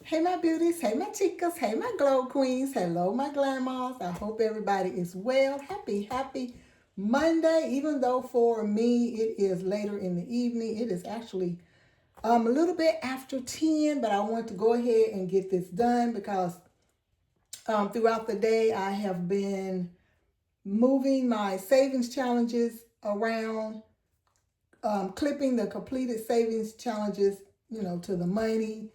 Hey my beauties, hey my chicas, hey my glow queens, hello my Glamm-Mahs. I hope everybody is well. Happy Monday. Even though for me it is later in the evening, it is actually a little bit after 10, but I want to go ahead and get this done because throughout the day I have been moving my savings challenges around, clipping the completed savings challenges, to the money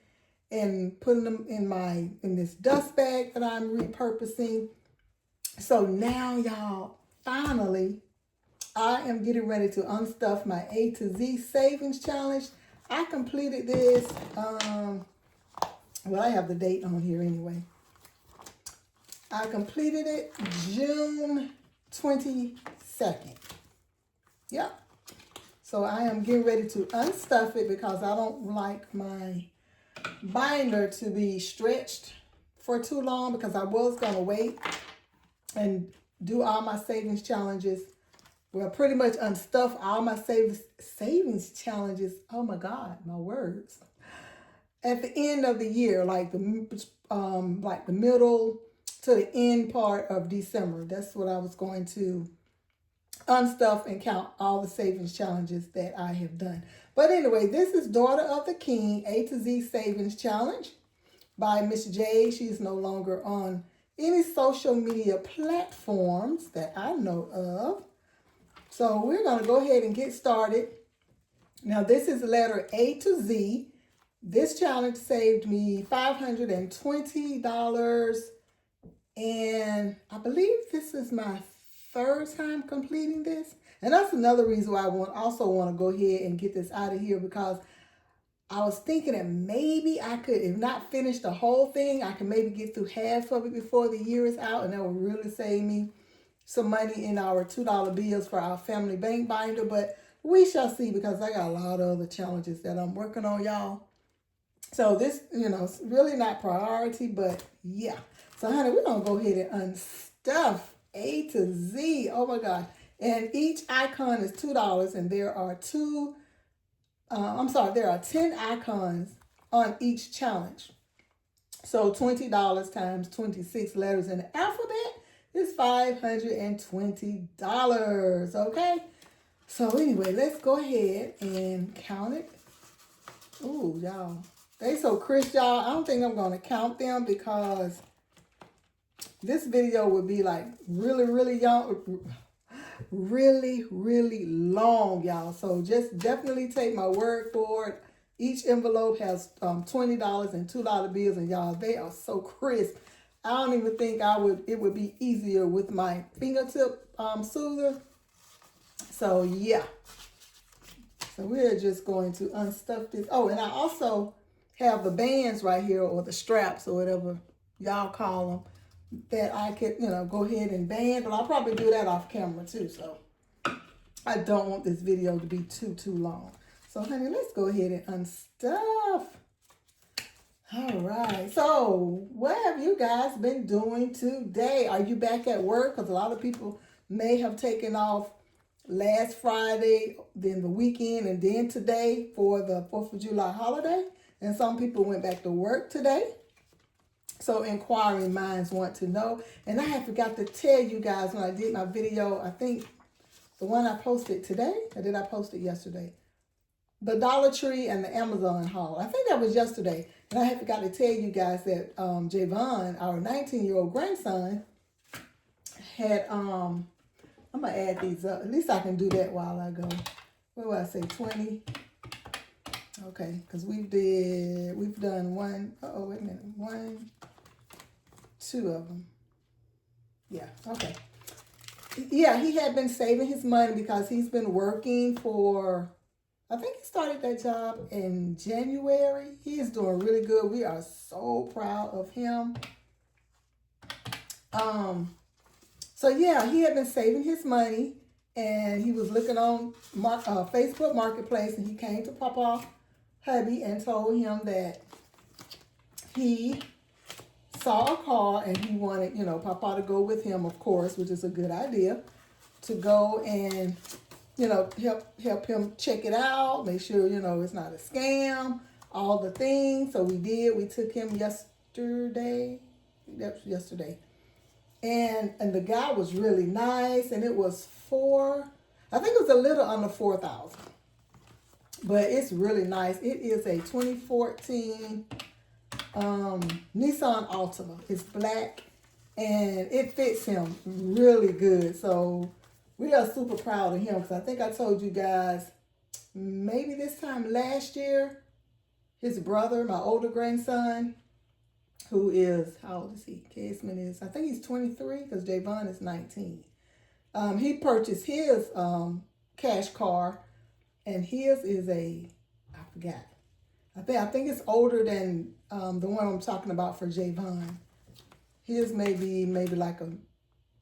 and putting them in this dust bag that I'm repurposing. So now y'all, finally, I am getting ready to unstuff my A to Z savings challenge. I completed this, well, I have the date on here anyway. I completed it June 22nd. Yep. So I am getting ready to unstuff it because I don't like my binder to be stretched for too long, because I was going to wait and do all my savings challenges. Well, pretty much unstuff all my savings challenges. Oh my God, my words. At the end of the year, like the middle to the end part of December. That's what I was going to unstuff and count all the savings challenges that I have done. But anyway, this is Daughter of the King, A to Z Savings Challenge by Miss J. She's no longer on any social media platforms that I know of. So we're going to go ahead and get started. Now this is the letter A to Z. This challenge saved me $520, and I believe this is my third time completing this. And that's another reason why I also want to go ahead and get this out of here, because I was thinking that maybe I could, if not finish the whole thing, I can maybe get through half of it before the year is out, and that will really save me some money in our $2 bills for our family bank binder. But we shall see, because I got a lot of other challenges that I'm working on, y'all. So this, it's really not priority, but yeah. So honey, we're going to go ahead and unstuff A to Z. Oh my God. And each icon is $2, and there are there are 10 icons on each challenge. So $20 times 26 letters in the alphabet is $520. Okay? So anyway, let's go ahead and count it. Ooh, y'all. They so crisp, y'all. I don't think I'm going to count them, because this video would be like really long, y'all. So just definitely take my word for it. Each envelope has $20 and $2 bills, and y'all, they are so crisp. I don't even think it would be easier with my fingertip soother. So yeah. So we're just going to unstuff this. Oh, and I also have the bands right here, or the straps, or whatever y'all call them, that I could, go ahead and band. But I'll probably do that off camera too. So I don't want this video to be too long. So honey, let's go ahead and unstuff. All right. So what have you guys been doing today? Are you back at work? Because a lot of people may have taken off last Friday, then the weekend, and then today for the 4th of July holiday. And some people went back to work today. So inquiring minds want to know. And I had forgot to tell you guys when I did my video, I think the one I posted today, or did I post it yesterday? The Dollar Tree and the Amazon haul. I think that was yesterday. And I had forgot to tell you guys that Javon, our 19-year-old grandson, had, I'm going to add these up. At least I can do that while I go. What do I say, 20? Okay, because we've done one, wait a minute, 1, 2 of them. Yeah, okay. Yeah, he had been saving his money because he's been working for, I think he started that job in January. He is doing really good. We are so proud of him. So yeah, he had been saving his money, and he was looking on Facebook Marketplace, and he came to Papa hubby and told him that he saw a car and he wanted, Papa to go with him, of course, which is a good idea, to go and, help him check it out, make sure, it's not a scam, all the things. So we did. We took him yesterday. That was yesterday. And the guy was really nice, and it was I think it was a little under 4,000. But it's really nice. It is a 2014 Nissan Altima. It's black, and it fits him really good. So we are super proud of him, because I think I told you guys maybe this time last year, his brother, my older grandson, who is, how old is he? Casman is, I think he's 23, because Javon is 19. He purchased his cash car, and his is I forgot. I think it's older than the one I'm talking about for Javon. His may be like a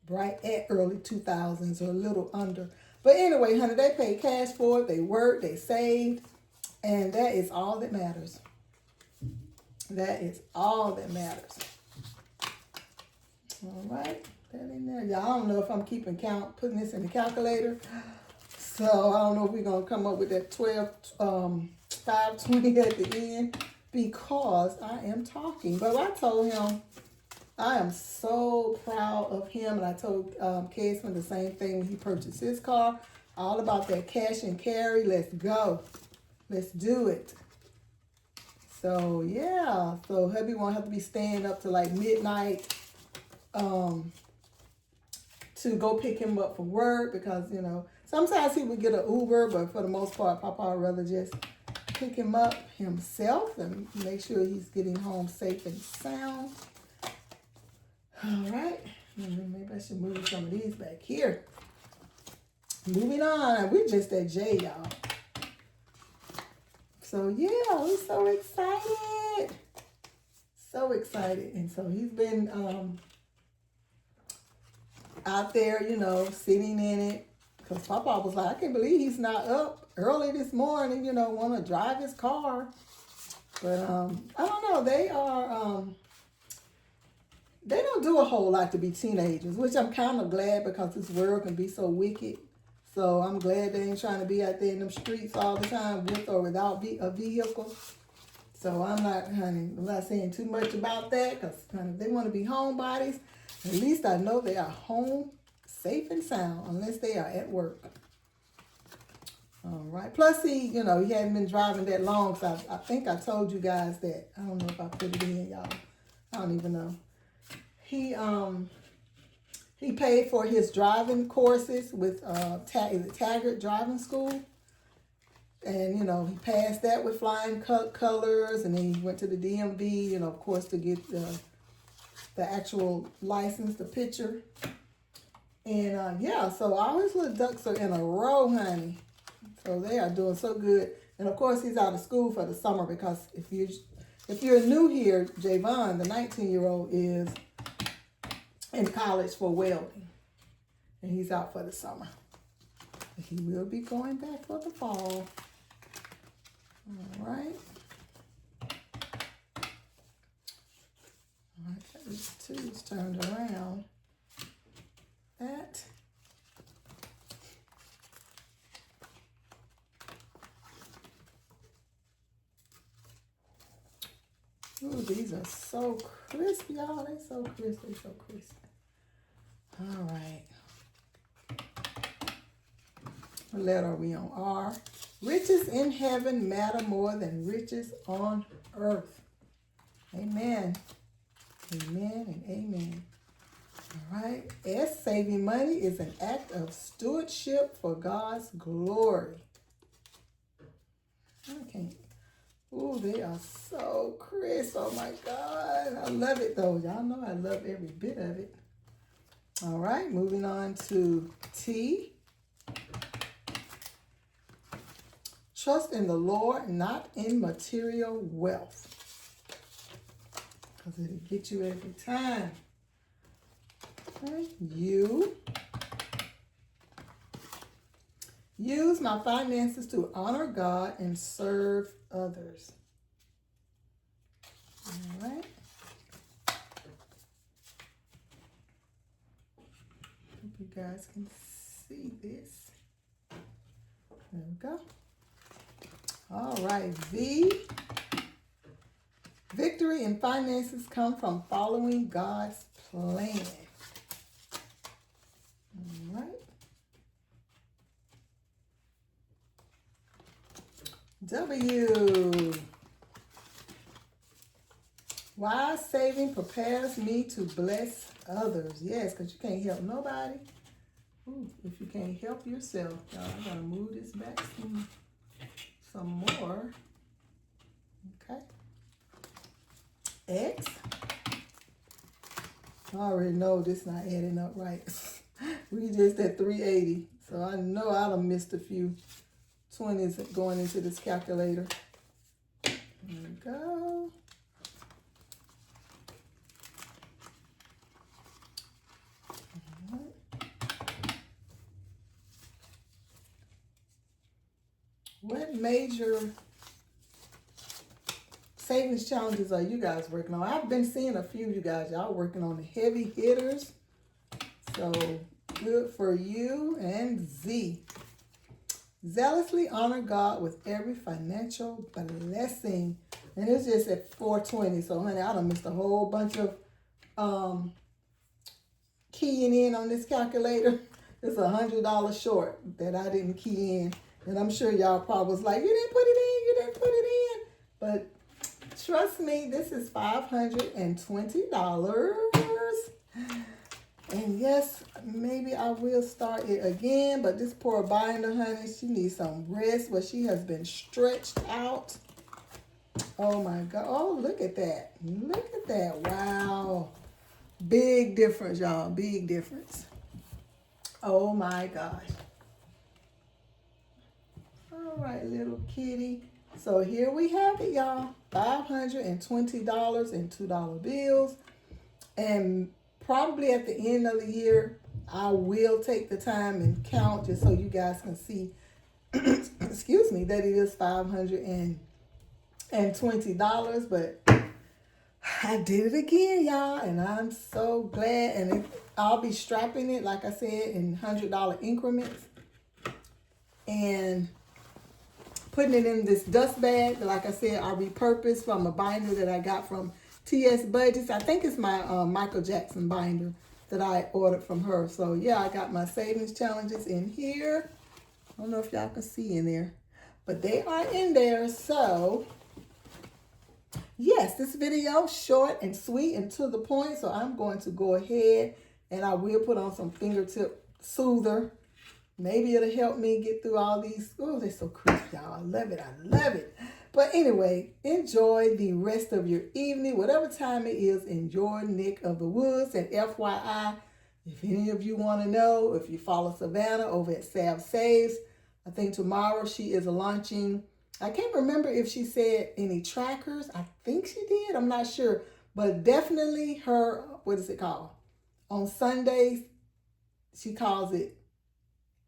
right at early 2000s or a little under. But anyway, honey, they paid cash for it. They worked, they saved, and that is all that matters. That is all that matters. All right, that in there. Y'all, I don't know if I'm keeping count, putting this in the calculator. So I don't know if we're going to come up with that 520 at the end, because I am talking. But I told him I am so proud of him. And I told Casman the same thing when he purchased his car. All about that cash and carry. Let's go. Let's do it. So, yeah. So, hubby won't have to be staying up to like midnight to go pick him up from work, because, you know, sometimes he would get an Uber, but for the most part, Papa would rather just pick him up himself and make sure he's getting home safe and sound. All right. Maybe I should move some of these back here. Moving on. We're just at J, y'all. So, yeah, we're so excited. So excited. And so he's been out there, you know, sitting in it. Because Papa was like, I can't believe he's not up early this morning, you know, want to drive his car. But I don't know. They don't do a whole lot to be teenagers, which I'm kind of glad, because this world can be so wicked. So I'm glad they ain't trying to be out there in them streets all the time with or without a vehicle. So I'm not saying too much about that, because if they want to be homebodies, at least I know they are home safe and sound, unless they are at work. All right. Plus, he hadn't been driving that long, so I think I told you guys that. I don't know if I put it in, y'all. I don't even know. He paid for his driving courses with Taggart Driving School. And, you know, he passed that with flying colors, and then he went to the DMV, you know, of course, to get the actual license, the picture. And, yeah, so all his little ducks are in a row, honey. So they are doing so good. And, of course, he's out of school for the summer, because if you're new here, Javon, the 19-year-old, is in college for welding. And he's out for the summer. He will be going back for the fall. All right. All right, got these tubes turned around. That. Ooh, these are so crisp, y'all. They're so crisp. They're so crisp. All right. What letter are we on? R. Riches in heaven matter more than riches on earth. Amen. Amen and amen. All right. S. Saving money is an act of stewardship for God's glory. Okay. Ooh, they are so crisp. Oh my God. I love it though. Y'all know I love every bit of it. All right. Moving on to T. Trust in the Lord, not in material wealth, because it'll get you every time. Okay. U. Use my finances to honor God and serve others. All right. Hope you guys can see this. There we go. All right, V. Victory and finances come from following God's plan. All right. W. Wise saving prepares me to bless others. Yes, because you can't help nobody. Ooh, if you can't help yourself. Y'all, I gotta move this back some more. Okay. X. I already know this not adding up right. We just at 380. So I know I done missed a few 20s going into this calculator. There we go. What major savings challenges are you guys working on? I've been seeing a few, you guys. Y'all working on the heavy hitters. So good for you. And Z. Zealously honor God with every financial blessing. And it's just at 420. So honey, I done missed a whole bunch of keying in on this calculator. It's $100 short that I didn't key in. And I'm sure y'all probably was like, you didn't put it in, you didn't put it in. But trust me, this is $520. And yes, maybe I will start it again. But this poor binder, honey, she needs some rest. But she has been stretched out. Oh my God. Oh, look at that. Look at that. Wow. Big difference, y'all. Big difference. Oh my gosh. All right, little kitty. So here we have it, y'all. $520 and $2 bills. And probably at the end of the year, I will take the time and count just so you guys can see, excuse me, that it is $520. But I did it again, y'all, and I'm so glad. And I'll be strapping it, like I said, in $100 increments. And putting it in this dust bag that, like I said, I repurposed from a binder that I got from TS Budgets. I think it's my Michael Jackson binder that I ordered from her. So, yeah, I got my savings challenges in here. I don't know if y'all can see in there, but they are in there. So, yes, this video short and sweet and to the point. So, I'm going to go ahead and I will put on some fingertip soother. Maybe it'll help me get through all these. Oh, they're so crisp, y'all. I love it. I love it. But anyway, enjoy the rest of your evening. Whatever time it is in your neck of the woods. And FYI, if any of you want to know, if you follow Savannah over at Sav Saves, I think tomorrow she is launching. I can't remember if she said any trackers. I think she did. I'm not sure. But definitely her, what is it called? On Sundays, she calls it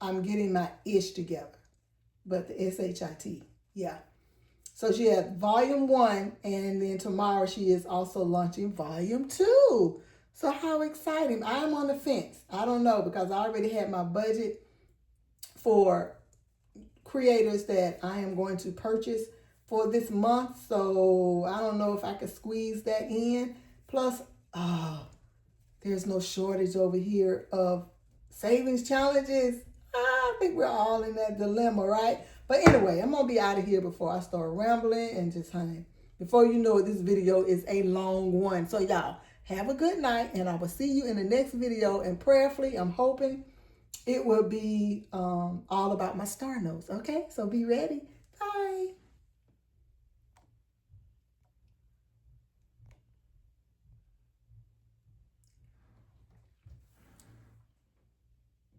I'm getting my ish together, but the S-H-I-T, yeah. So she had volume 1, and then tomorrow she is also launching volume 2. So how exciting. I'm on the fence. I don't know, because I already had my budget for creators that I am going to purchase for this month. So I don't know if I could squeeze that in. Plus, there's no shortage over here of savings challenges. I think we're all in that dilemma, right? But anyway, I'm going to be out of here before I start rambling and just, honey, before you know it, this video is a long one. So y'all, have a good night, and I will see you in the next video. And prayerfully, I'm hoping it will be all about my star notes, okay? So be ready. Bye.